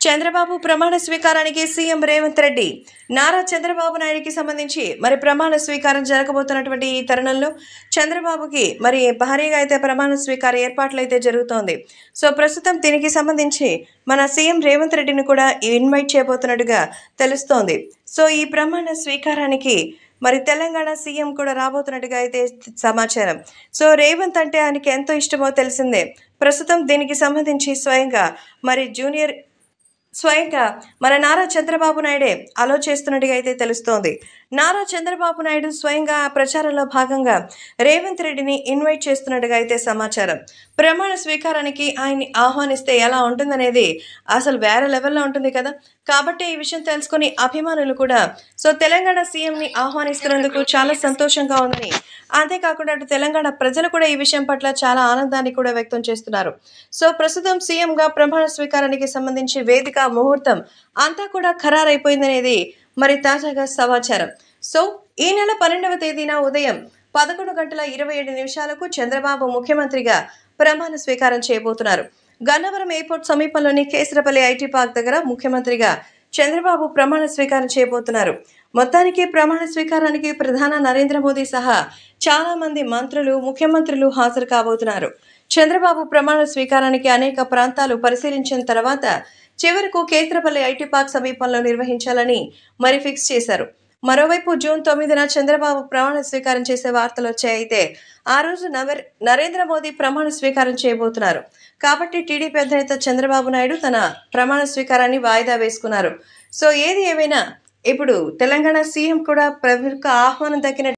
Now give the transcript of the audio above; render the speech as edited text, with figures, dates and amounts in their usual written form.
చంద్రబాబు ప్రమాణ స్వీకారానికి సీఎం రేవంత్ రెడ్డి నారా చంద్రబాబు నాయుడికి సంబంధించి మరి ప్రమాణ స్వీకారం జరగబోతున్నటువంటి ఈ తరుణంలో చంద్రబాబుకి మరి భారీగా అయితే ప్రమాణ స్వీకార ఏర్పాట్లు అయితే జరుగుతోంది. సో ప్రస్తుతం దీనికి సంబంధించి మన సీఎం రేవంత్ రెడ్డిని కూడా ఇన్వైట్ చేయబోతున్నట్టుగా తెలుస్తోంది. సో ఈ ప్రమాణ స్వీకారానికి మరి తెలంగాణ సీఎం కూడా రాబోతున్నట్టుగా అయితే సమాచారం. సో రేవంత్ అంటే ఆయనకి ఎంతో ఇష్టమో తెలిసిందే. ప్రస్తుతం దీనికి సంబంధించి స్వయంగా మన నారా చంద్రబాబు నాయుడే అలో చేస్తున్నట్టుగా అయితే తెలుస్తోంది. నారా చంద్రబాబు నాయుడు స్వయంగా ప్రచారంలో భాగంగా రేవంత్ రెడ్డిని ఇన్వైట్ చేస్తున్నట్టుగా అయితే సమాచారం. ప్రమాణ స్వీకారానికి ఆయన్ని ఆహ్వానిస్తే ఎలా ఉంటుందనేది అసలు వేరే లెవెల్లో ఉంటుంది కదా. కాబట్టి ఈ విషయం తెలుసుకుని అభిమానులు కూడా తెలంగాణ సీఎంని ఆహ్వానిస్తున్నందుకు చాలా సంతోషంగా ఉందని, అంతేకాకుండా అటు తెలంగాణ ప్రజలు కూడా ఈ విషయం పట్ల చాలా ఆనందాన్ని కూడా వ్యక్తం చేస్తున్నారు. ప్రస్తుతం సీఎంగా ప్రమాణ స్వీకారానికి సంబంధించి వేదిక ముహూర్తం అంతా కూడా ఖరారైపోయిందనేది మరి తాజాగా సమాచారం. ఈ నెల 12వ తేదీన ఉదయం 11:27 చంద్రబాబు ముఖ్యమంత్రిగా ప్రమాణ స్వీకారం చేయబోతున్నారు. గన్నవరం ఎయిర్పోర్ట్ సమీపంలోని కేసరపల్లి ఐటీ పార్క్ దగ్గర ముఖ్యమంత్రిగా చంద్రబాబు ప్రమాణ స్వీకారం చేయబోతున్నారు. మొత్తానికి ప్రమాణ స్వీకారానికి ప్రధాని నరేంద్ర మోదీ సహా చాలా మంది మంత్రులు, ముఖ్యమంత్రులు హాజరు కాబోతున్నారు. చంద్రబాబు ప్రమాణ స్వీకారానికి అనేక ప్రాంతాలు పరిశీలించిన తర్వాత చివరకు కేసరపల్లి ఐటీ పార్క్ సమీపంలో నిర్వహించాలని మరి ఫిక్స్ చేశారు. మరోవైపు జూన్ 9న చంద్రబాబు ప్రమాణ స్వీకారం చేసే వార్తలు వచ్చాయి. అయితే ఆ రోజు నరేంద్ర మోదీ ప్రమాణ స్వీకారం చేయబోతున్నారు. కాబట్టి టీడీపీ అధినేత చంద్రబాబు నాయుడు తన ప్రమాణ స్వీకారాన్ని వాయిదా వేసుకున్నారు. ఏది ఏమైనా ఇప్పుడు తెలంగాణ సీఎం కూడా ప్రముఖ ఆహ్వానం దక్కిన